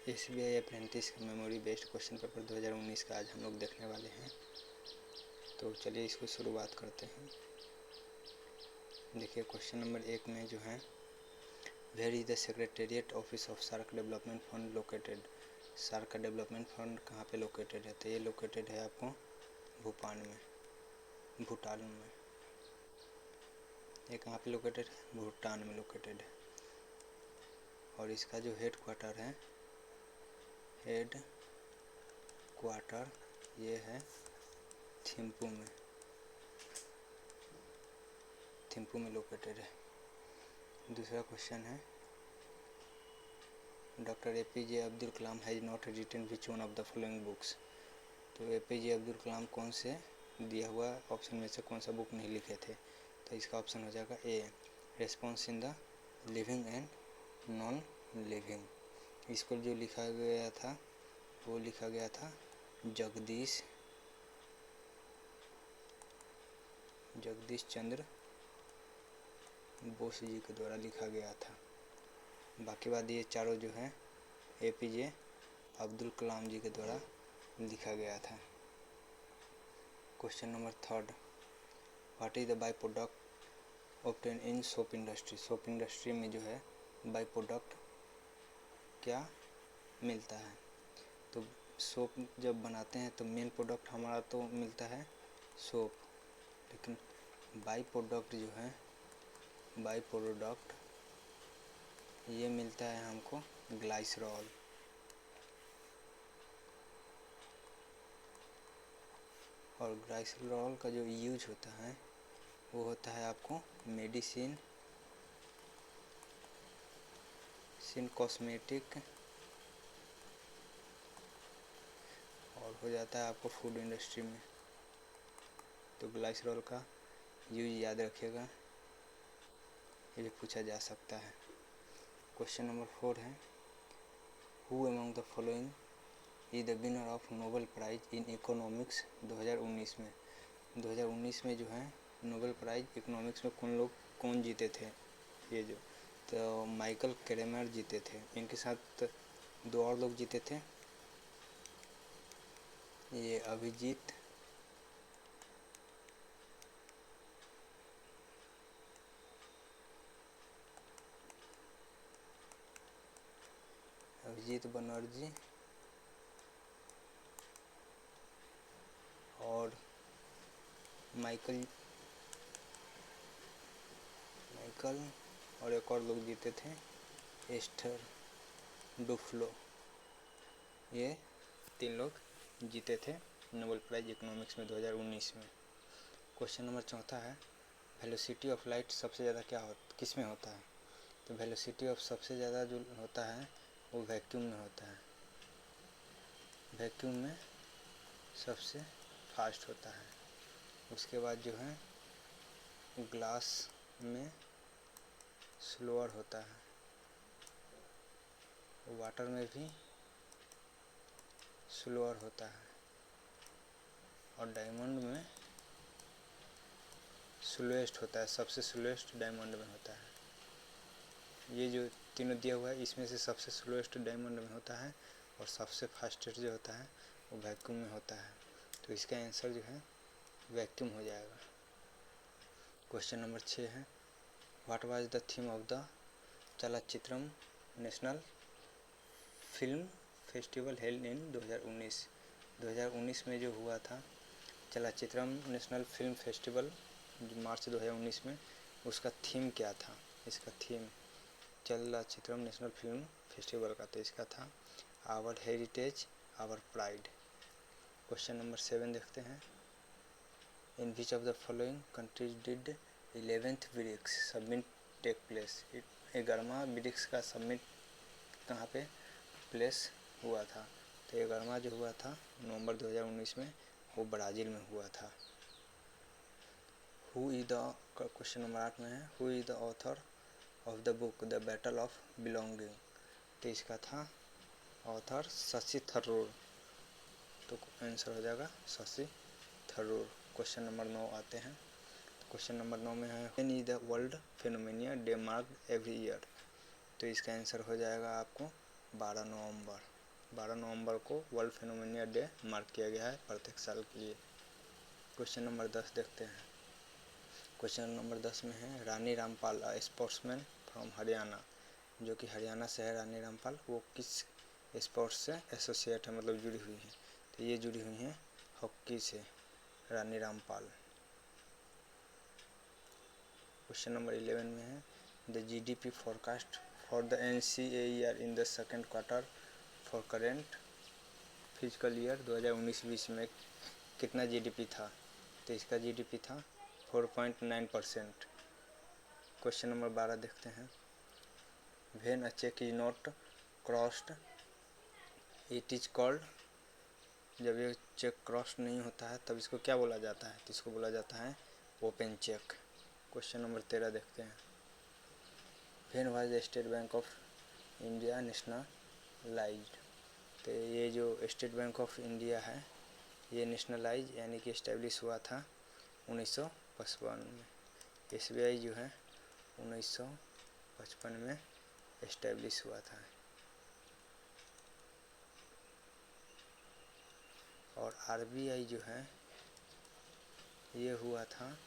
SBI apprentice का memory based question paper 2019 का आज हम लोग देखने वाले हैं। तो चलिए इसको शुरुआत करते हैं। देखिए क्वेश्चन नंबर 1 में जो है, where is the secretariat office of SAARC development fund located. SAARC का डेवलपमेंट फंड कहाँ पे लोकेटेड है? तो ये लोकेटेड है आपको भूटान में। ये कहाँ पे लोकेटेड है? भूटान में लोकेटेड है। और इसका जो हेड क्वार्टर ये है थिम्पू में लोकेटेड है। दूसरा क्वेश्चन है, doctor APJ Abdul Kalam has not written which one of the following books. तो APJ अब्दुल कलाम कौन से दिया हुआ ऑप्शन में से कौन सा बुक नहीं लिखे थे? तो इसका ऑप्शन हो जाएगा A, response in the living and non living. इसको जो लिखा गया था वो लिखा गया था जगदीश चंद्र बोस जी के द्वारा लिखा गया था। बाकी बात ये चारों जो है APJ अब्दुल कलाम जी के द्वारा लिखा गया था। Question number 3, what is the by product obtain in soap industry. Soap industry में जो है बाई प्रोडक्ट क्या मिलता है? तो सोप जब बनाते हैं तो मेन प्रोडक्ट हमारा तो मिलता है सोप, लेकिन बाई प्रोडक्ट जो है, बाई प्रोडक्ट ये मिलता है हमको ग्लाइसरॉल। और ग्लाइसरॉल का जो यूज होता है वो होता है आपको मेडिसिन, कॉस्मेटिक और हो जाता है आपको फूड इंडस्ट्री में। तो ग्लाइसरॉल का यूज याद रखिएगा, ये भी पूछा जा सकता है। क्वेश्चन नंबर 4 है, who among the following is the winner of Nobel prize in economics 2019 में। 2019 में जो है नोबेल प्राइज इकोनॉमिक्स में कौन जीते थे? ये जो तो माइकल क्रेमर जीते थे। इनके साथ 2 और लोग जीते थे, ये अभिजीत बनर्जी और माइकल और एक और लोग जीते थे, एस्टर डुफ्लो। ये 3 लोग जीते थे नोबेल प्राइज इकोनॉमिक्स में 2019 में। क्वेश्चन नंबर 4 है, वेलोसिटी ऑफ लाइट सबसे ज़्यादा किस में होता है? तो वेलोसिटी ऑफ सबसे ज़्यादा जो होता है वो वैक्यूम में होता है। वैक्यूम में सबसे फास्ट होता है। उसके बाद जो है ग्लास में स्लोअर होता है, वाटर में भी स्लोअर होता है और डायमंड में स्लोएस्ट होता है। सबसे स्लोएस्ट डायमंड में होता है। ये जो तीनों दिया हुआ है इसमें से सबसे स्लोएस्ट डायमंड में होता है और सबसे फास्टेस्ट जो होता है वो वैक्यूम में होता है। तो इसका आंसर जो है वैक्यूम हो जाएगा। क्वेश्चन नंबर 6 है, what was the theme of the Chalchitram national film festival held in 2019। 2019 में जो हुआ था Chalchitram national film festival March 2019 में, उसका थीम क्या था? इसका theme Chalchitram national film festival का तो इसका था our heritage our pride. Question number 7 देखते हैं, in which of the following countries did 11th BRICS summit take place. 11वां ब्रिक्स का समिट कहाँ पे प्लेस हुआ था? तो 11वां जो हुआ था नवंबर 2019 में, वो ब्राज़ील में हुआ था। Who is the question number 8 में है, who is the author of the book the battle of belonging. तो इसका था ऑथर शशि थरूर। तो आंसर हो जाएगा शशि थरूर। क्वेश्चन नंबर 9 आते हैं। क्वेश्चन नंबर 9 में है, when is the world phenomenia day marked every year. तो इसका आंसर हो जाएगा आपको 12 नवंबर। 12 नवंबर को वर्ल्ड फेनोमेनिया डे मार्क किया गया है प्रत्येक साल के लिए। क्वेश्चन नंबर 10 देखते हैं। क्वेश्चन नंबर 10 में है रानी रामपाल स्पोर्ट्समैन फ्रॉम हरियाणा, जो कि हरियाणा से है रानी रामपाल, वो किस स्पोर्ट्स से एसोसिएट है, मतलब जुड़ी हुई है। तो ये जुड़ी हुई हैं हॉकी से, रानी रामपाल। क्वेश्चन नंबर 11 में है the GDP forecast for the NCA in the second quarter for current physical year 2019-20 में कितना जीडीपी था। तो इसका जीडीपी था 4.9%। क्वेश्चन नंबर 12 देखते हैं। When a cheque is not crossed it is called, जब ये चेक क्रॉस नहीं होता है तब इसको क्या बोला जाता है। तो इसको बोला जाता है ओपन चेक। क्वेश्चन नंबर 13 देखते हैं। When was the state bank of India nationalised. तो ये जो स्टेट बैंक ऑफ इंडिया है ये नेशनलाइज यानी कि इस्टेब्लिश हुआ था 1955 में। SBI जो है 1955 में इस्टेब्लिश हुआ था। और RBI जो है ये हुआ था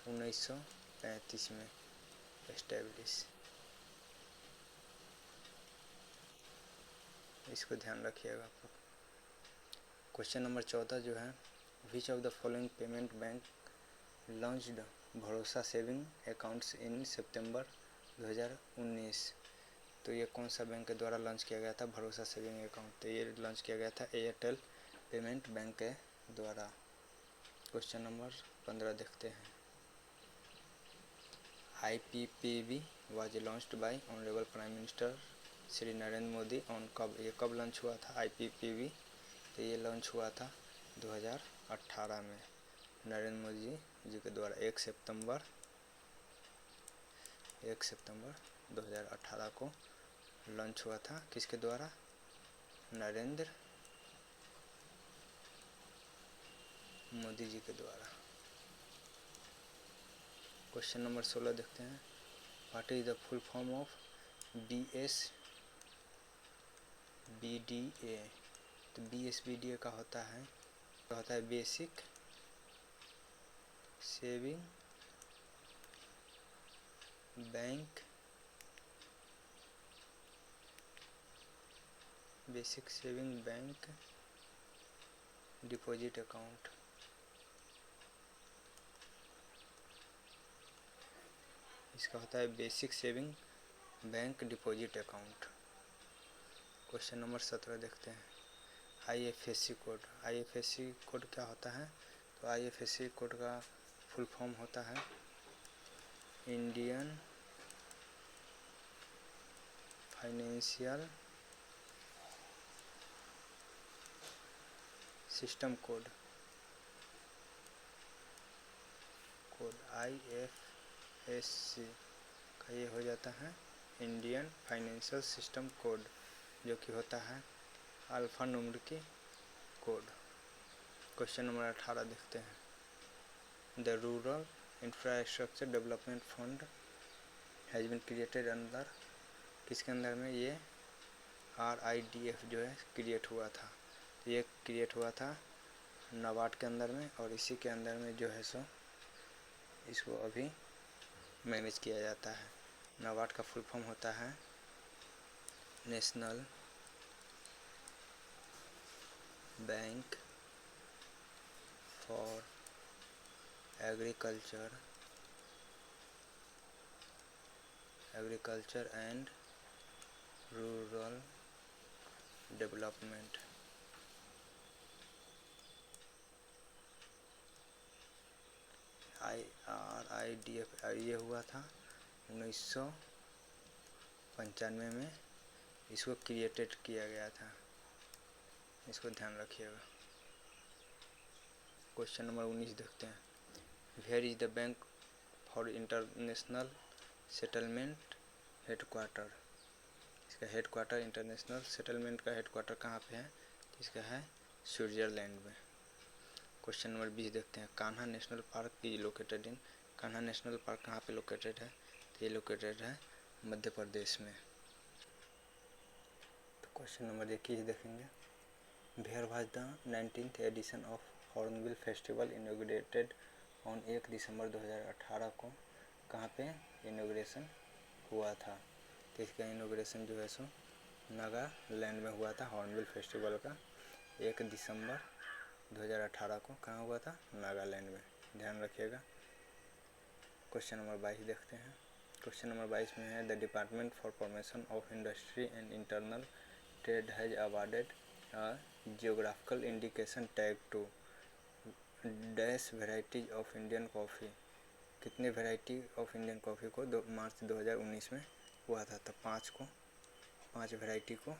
1935 में इस्टेब्लिश। इसको ध्यान रखिएगा। क्वेश्चन नंबर 14 जो है विच of the following payment bank launched भरोसा सेविंग अकाउंट्स इन सितंबर 2019। तो ये कौन सा बैंक के द्वारा लॉन्च किया गया था भरोसा सेविंग अकाउंट। तो ये लॉन्च किया गया था एयरटेल पेमेंट बैंक के द्वारा। क्वेश्चन नंबर 15 देखते हैं। IPPB was launched by honourable prime minister Shri Narendra Modi on कब। ये कब लॉन्च हुआ था IPPB। तो ये लॉन्च हुआ था 2018 में नरेंद्र मोदी जी के द्वारा। 1 सितंबर 2018 को लॉन्च हुआ था। किसके द्वारा, नरेंद्र मोदी जी के द्वारा। क्वेश्चन नंबर 16 देखते हैं। What is the full form of BSBDA। तो BSBDA का होता है basic saving bank deposit account. इसका होता है basic saving bank deposit account. Question number 17 देखते हैं। IFSC code. IFSC कोड क्या होता है। तो IFSC कोड का फुल फॉर्म होता है Indian financial system code. IFSC का ये हो जाता है इंडियन फाइनेंशियल सिस्टम कोड, जो कि होता है alpha numeric code. Question number 18 देखते हैं। The rural infrastructure development fund has been created under, किसके अंदर में ये RIDF जो है क्रिएट हुआ था। ये क्रिएट हुआ था नाबार्ड के अंदर में, और इसी के अंदर में जो है सो इसको अभी मैनेज किया जाता है। नाबार्ड का फुल फॉर्म होता है national bank for agriculture and rural development. RIDF ये हुआ था 1995 में, इसको क्रिएटेड किया गया था। इसको ध्यान रखिएगा। क्वेश्चन नंबर 19 देखते हैं। Where is the bank for international settlement headquarter. इसका हेडक्वार्टर, इंटरनेशनल सेटलमेंट का हेडक्वार्टर कहाँ पे है। इसका है स्विट्जरलैंड में। क्वेश्चन नंबर 20 देखते हैं। Kanha national park is located in. Kanha national park कहाँ पे लोकेटेड है। तो ये लोकेटेड है मध्य प्रदेश में। तो क्वेश्चन नंबर 21 देखेंगे। Where was the 19th edition of hornbill festival inaugurated on 1 December 2018 को कहाँ पे इनॉग्रेशन हुआ था? तो इसका इनॉग्रेशन जो है सो नागालैंड में हुआ था। हॉर्नबिल फेस्टिवल का 1 दिसंबर 2018 को कहाँ हुआ था? नागालैंड में, ध्यान रखिएगा। क्वेश्चन नंबर 22 देखते हैं। क्वेश्चन नंबर 22 में है the department for promotion of industry and internal trade has awarded a geographical indication tag to dash varieties of Indian coffee. कितने वेराइटी ऑफ इंडियन कॉफ़ी को मार्च 2019 में हुआ था? तो 5 वेराइटी को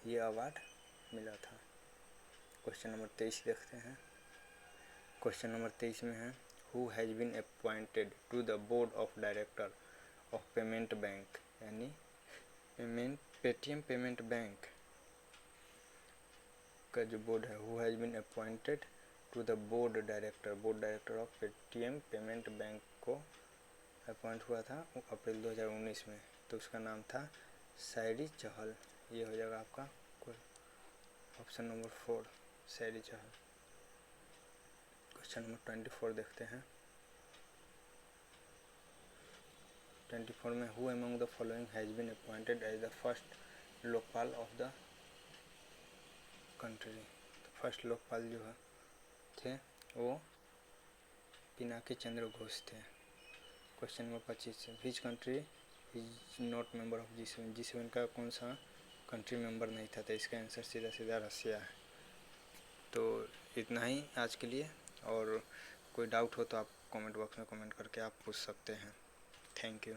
ये अवार्ड मिला था। क्वेश्चन नंबर 23 देखते हैं। क्वेश्चन नंबर 23 में है who has been appointed to the board of director of payment bank, यानी पेटीएम पेमेंट बैंक का जो बोर्ड है, who has been appointed to the board director of Paytm payment bank को appoint हुआ था अप्रैल 2019 में। तो उसका नाम था सैरी चहल। ये हो जाएगा आपका ऑप्शन नंबर 4, सैरी चहल। क्वेश्चन नंबर 24 देखते हैं। 24 में who among the following has been appointed as the first Lokpal of the country. First Lokpal जो है थे वो पिनाकी चंद्र घोष थे। Question number 25 which country is not member of G7। G7 का कौन सा कंट्री मेंबर नहीं था? तो इसका आंसर सीधा रसिया है। तो इतना ही आज के लिए, और कोई डाउट हो तो आप कमेंट बॉक्स में कमेंट करके आप पूछ सकते हैं। Thank you.